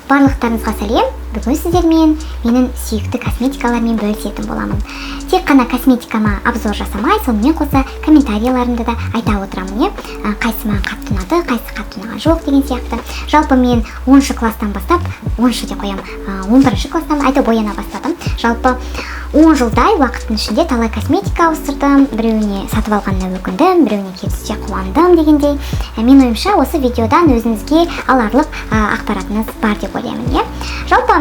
Барлықтарыңызға сәлем. Бүгін сіздермен менің сүйікті косметикалармен бөлісетін боламын. Тек қана косметикама обзор жасамай, сонымен қоса комментарийларымды да айта отырамын. Қайсы маған қатты ұнады, қайсы қатты ұнаған жоқ деген сияқты. Жалпы мен 10 класстан бастап, 10 деп қоям, 11 класстан айта бояна бастадым. Жалпы 10 жылдай уақыттың ішінде талай косметика ауыстырдым. Біреуіне сатып алғанына өкіндім, біреуіне керісінше қуандым дегендей. Мен ойымша осы видеодан өзіңізге аларлық ақпаратыңыз бар деп ойлаймын. Жалпы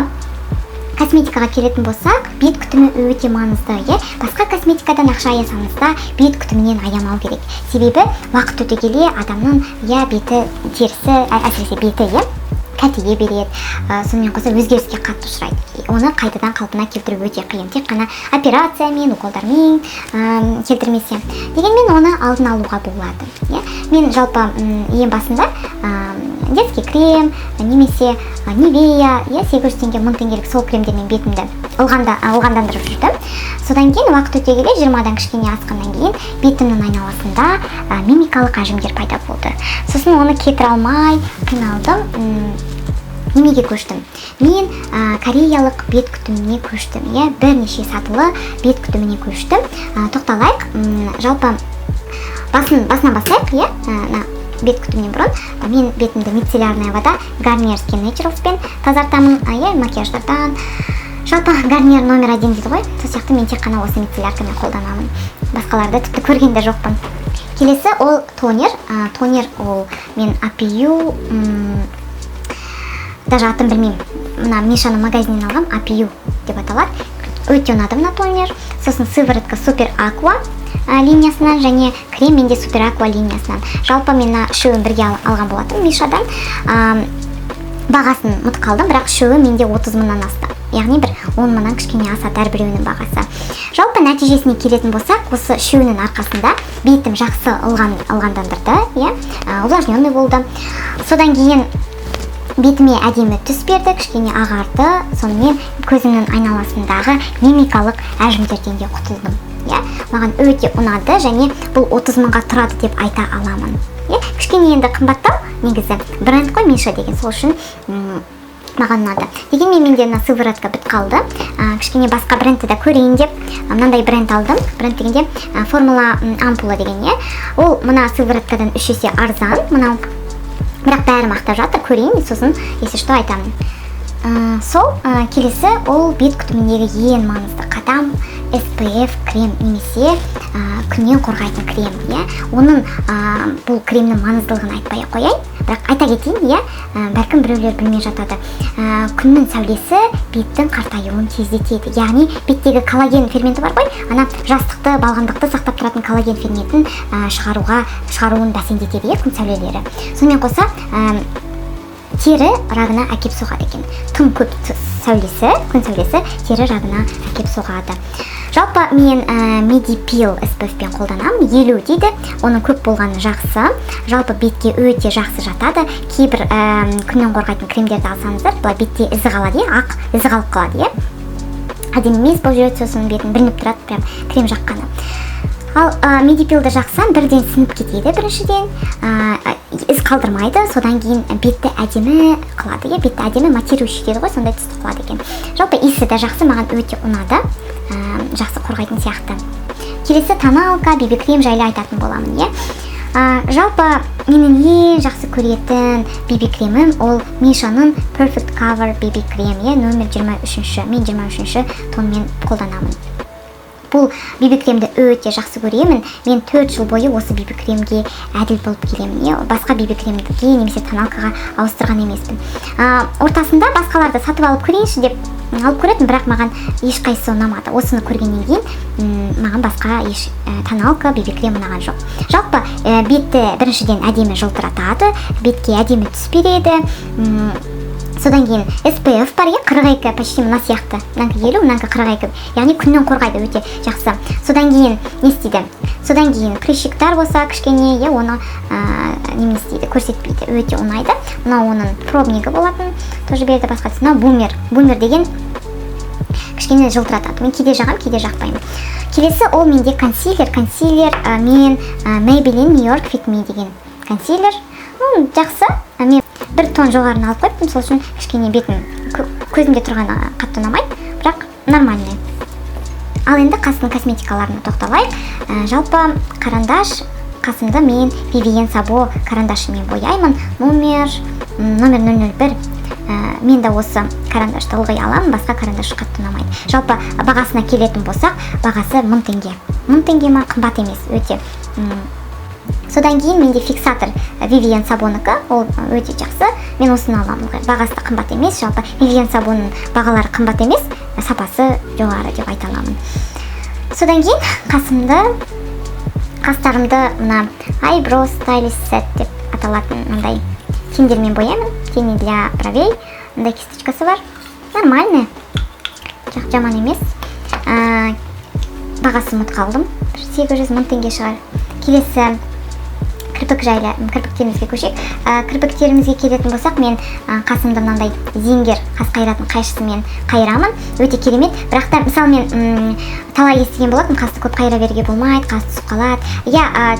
косметикаға келетін болсақ, бет күтімі өте маңызды. Басқа косметикадан ақша аясаңыз да бет күтімінен аямау керек. Себебі уақыт өте келе адамның беті, терісі, әсіресе беті кәтеге береді, сонымен қоса өзгеріске қатты ұшырайды. Оны қайтадан қалпына келтіру өте қиын. Тек қана операциямен, уколдармен келтірмесе. Дегенмен оны алдын алуға болады. Мен жалпы ең басында детский крем, немесе Nivea, 800 теңге, 1000 теңгелік сол кремдермен бетімді ылғандандырып жүрдім. Содан кейін уақыт өте келе 20-дан кішкене асқаннан кейін бетімнің айналасында мимикалық әжімдер пайда болды. Сосын оны кетіре алмай қиналдым. Немеге көштім? Мен кореялық бет күтіміне көштім. Бірнеше сатылы бет күтіміне көштім. Тоқталайық. Жалпы басынан бастайық. Бет күтімінен бұрын мен бетімді мицеллярная вода Garnier Skin Naturalspен тазартамын, макияждардан. Жалпы Garnier номер 1 дейді ғой. Сол сияқты мен тек қана осы мицеллярканы қолданамын. Басқаларды тіпті көрген де жоқпын. Келесі ол тонер. Тонер ол мен APU, даже атын білмеймін. Мына Мишаның магазинінен алғам, APU деп аталады. Өте ұнады мына тонер. Сосын сыворотка Super Aqua линиясынан және крем менде Super Aqua линиясынан. Жалпы мен үшеуін бірге алған болатым Мишадан. Бағасын ұмытып қалдым, бірақ үшеуі менде 30 мыңнан асты. Яғни бір 10 мыңнан кішкене асады әрбіреуінің бағасы. Жалпы нәтижесіне келетін болсақ, осы үшеуінің арқасында бетім жақсы ылғандандырды, увлажненный болды. Содан кейін бетіме әдемі түс берді, кішкене ағарды. Сонымен көзімнің айналасындағы мимикалық әжімдерден де құтылдым. Маған өте ұнады және бұл 30 мыңға тұрады деп айта аламын. Кішкене енді қымбаттау, негізі бренд қой Миша деген, сол үшін маған ұнады. Дегенмен менде сыворотка бітіп қалды. Кішкене басқа брендті да көрейін деп мынандай бренд алдым. Бренд дегенде формула ампула деген. Ол мына сывороткадан 3 есе арзан. Бірақ бәрі мақтап жатыр, көрейін, сосын если что айтамын. Сол келесі ол бет күтіміндегі ең маңызды қадам SPF крем немесе күннен қорғайтын крем. Оның бұл кремнің маңыздылығын айтпай қояйын, бірақ айта кетейін, бәлкім біреулер білмей жатады. Күннің сәулесі беттің қартаюын тездетеді. Яғни беттегі коллаген ферменті бар ғой, ана жастықты, балғындықты сақтап тұратын коллаген ферментін шығаруын бәсеңдетеді күн сәулелері. Сонымен қоса тері рагына әкеп соғады екен. Тым көп сәулесі, күн сәулесі тері рагына әкеп соғады. Жалпы мен Medipil SPF-пен қолданамын, 50 дейді. Оның көп болғаны жақсы. Жалпы бетке өте жақсы жатады. Кейбір күннен қорғайтын кремдерді алсаңыздар, бұлай бетте ізі қалады, ақ ізі қалып қалады. Әдемі емес болып жүреді, сосын бетін білініп тұрады, прям крем жаққаны. Ал Medipilді жақсам бірден сынып кетеді біріншіден, із қалдырмайды, содан кейін бетті әдемі қылады, бетті әдемі матирующий дейді ғой, сондай түсті қылады екен. Жалпы иісі де жақсы, маған өте ұнады, жақсы қорғайтын сияқты. Келесі тоналка, BB крем жайлы айтатын боламын. Жалпы менің ең жақсы көретін BB кремім ол Мишаның Perfect Cover BB крем, номер 23, мен 23 тонмен қолданамын. Бұл BB кремді өте жақсы көремін. Мен 4 жыл бойы осы BB кремге әділ болып келемін. Басқа BB кремге немесе тоналкаға ауыстырған емеспін. Ортасында басқаларды сатып алып көрейінші деп алып көретін, бірақ маған ешқайсысы ұнамады. Осыны көргеннен кейін маған басқа тоналка, BB крем ұнаған жоқ. Жалпы бетті біріншіден әдемі жылтыратады, бетке әдемі түс береді. Содан кейін SPF бар, 42, почти мына сияқты. Мынанкі 50, мынанкі 42. Яғни күннен қорғайды, өте жақсы. Содан кейін не істейді? Содан кейін прыщиктар болса кішкене, оны не істейді, көрсетпейді, өте ұнайды. Мына оның пробнигі болатын, тоже берді басқасы. Мына бумер деген кішкене жылтыратады. Мен кейде жағам, кейде жақпаймын. Келесі ол менде консилер. Мен Maybelline New York Fit Me деген консилер. Жақсы. Мен бір тон жоғарыны алып қойыппын, сол үшін кішкене бетім көзімде тұрғаны қатты ұнамайды, бірақ нормальный. Ал енді қастың косметикаларына тоқталайық. Жалпы карандаш қасымды мен Vivienne Sabo карандашымен бояймын, номер 001. Мен де осы карандашты ылғи аламын, басқа карандаш қатты ұнамайды. Жалпы бағасына келетін болсақ, бағасы 1000 теңге. 1000 теңге ма, қымбат емес, өте. Содан кейін менде фиксатор Vivienne Sabo'нікі, ол өте жақсы. Мен осыны аламын. Бағасы да қымбат емес, жалпы Vivienne Sabo'ның бағалары қымбат емес, сапасы жоғары деп айта аламын. Содан кейін қастарымды мына Eyebrow Stylist Set деп аталатын мындай тендермен бояймын. Тени для бровей. Мындай кисточкасы бар. Нормальный. Жаман емес. Бағасын ұмытып қалдым. 800 000 теңге шығар. Келесі кірпік жайлы кірпіктерімізге көшейік. Кірпіктерімізге келетін болсақ, мен қасымды мынандай зингер қас қайратын қайшысымен қайырамын. Өте керемет. Бірақ та мысалы мен талай естіген болатын, қасты көп қайыра беруге болмайды, қас түсіп қалады.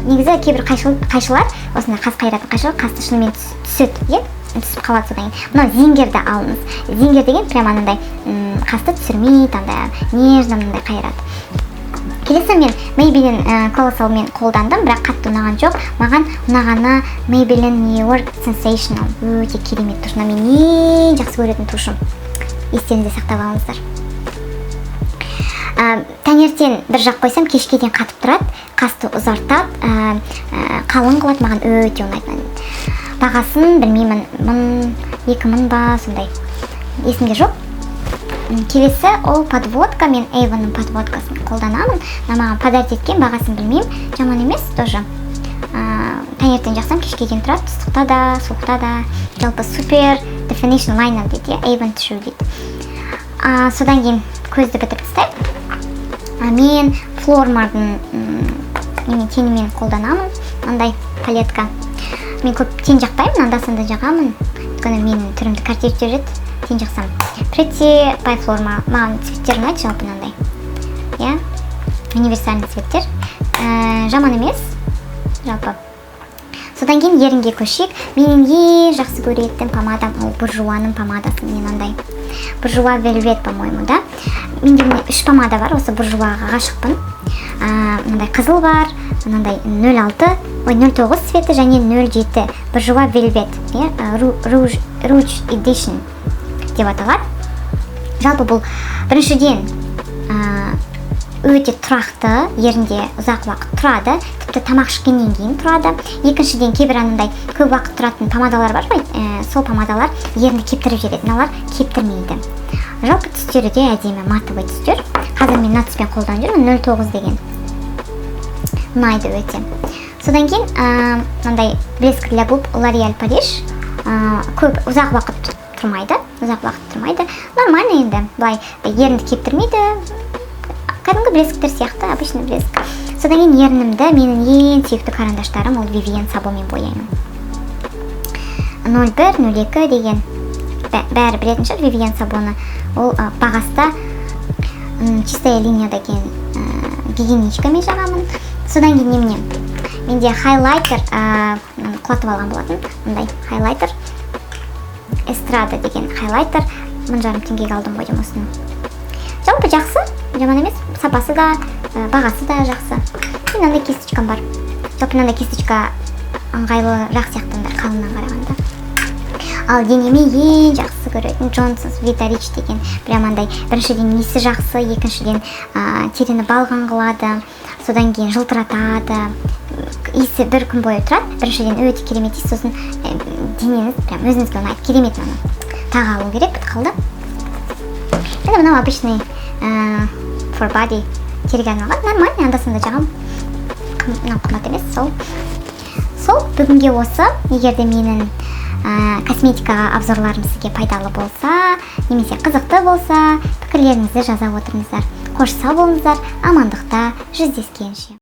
Негізі кейбір қайшылар, осындай қас қайратын қайшылар қасты шынымен түседі, түсіп қалады. Содан кейін мына зингерді алыңыз. Зингер деген прямо анандай қасты түсірмейді, андай нежно мындай қайырады. Келесі мен Maybelline Colossal мен қолдандым, бірақ қатты ұнаған жоқ. Маған ұнағаны Maybelline New York Sensational. Өте керемет туш. Мен ең жақсы көретін тушым. Естеріңізде сақтап алыңыздар. Таңертең бір жақ қойсам, кешке дейін қатып тұрады, қасты ұзартады, қалың қылады, маған өте ұнайды. Бағасын білмеймін, 1000-2000 ба, сондай. Есімде жоқ. Келесі ол подводка, мен Avon'ның подводкасын қолданамын. Маған подарить еткен, бағасын білмеймін, жаман емес тоже. Таңертең жақсам, кешке дейін тұрады, ыстықта да, суықта да. Жалпы супер definition liner дейді, Avon True дейді. Содан кейін көзді бітіріп тастайық. Мен Flormar'дың тенімен қолданамын, андай палетка. Мен көп тен жақпаймын, анда-санда жағамын, өйткені менің түрімді картер жүреді. Тен жақсам. Pretty by Flormar. Маған цветтер ұнайды, жалпы мынандай. Универсальный цветтер. Жаман емес, жалпы. Содан кейін ерінге көшейік. Менің ең жақсы көретін помадам ол Bourjois'ның помадасы. Мен андай Bourjois Velvet, по-моему, да? Менде 3 помада бар, осы Bourjois'ға ғашықпын. Мынандай қызыл бар, мынандай 09 цветі және 07 Bourjois Velvet, Rouge Edition деп аталады. Жалпы бұл біріншіден өте тұрақты, ерінде ұзақ уақыт тұрады, тіпті тамақ ішкеннен кейін тұрады. Екіншіден, кейбір анандай көп уақыт тұратын помадалар бар ғой, сол помадалар ерінді кептіріп жібереді, мыналар кептірмейді. Жалпы түстері де әдемі, матовый түстер. Қазір мен натспен қолданып жүрмін, 09 деген. Ұнайды өте. Содан кейін мынандай блеск для губ L'Oréal Paris. Көп ұзақ уақыт тұрмайды. Нормально енді. Былай ерінді кептірмейді. Кәдімгі блесктер сияқты, обычный блеск. Содан кейін ерінімді менің ең сүйікті карандаштарым ол Vivienne Sabo'мен бояймын. 01, 02 деген бәрі білетін шығар Vivienne Sabo'ны. Ол бағаста чистая линия деген гигиеничкамен жағамын. Содан кейін менде хайлайтер құлатып алған болатын. Мындай хайлайтер. Эстрада деген хайлайтер. 1000 теңгеге алдым ғой осыны. Жалпы жақсы, жаман емес. Сапасы да, бағасы да жақсы. Мынандай кисточкам бар. Жалпы мынандай кисточка ыңғайлы жақсы сияқтандар қалыңнан қарағанда. Ал денеме ең жақсы көретін Johnson's Vita Rich деген прямандай біріншіден несі жақсы, екіншіден теріні балғын қылады, содан кейін жылтыратады. Иісі бір күн бойы тұрады. Біріншіден өте керемет иіс, сосын денеңіз прям өзіңізге ұнайды. Керемет мына. Тағы алу керек, бітіп қалды. Енді мынау обычный for body терге арналған, нормальный, анда-санда жағам. Мынау қымбат емес, сол бүгінге осы. Егер де менің косметикаға обзорларым сізге пайдалы болса, немесе қызықты болса, пікірлеріңізді жаза отырыңыздар. Қош сау болыңыздар, амандықта жүздескенше.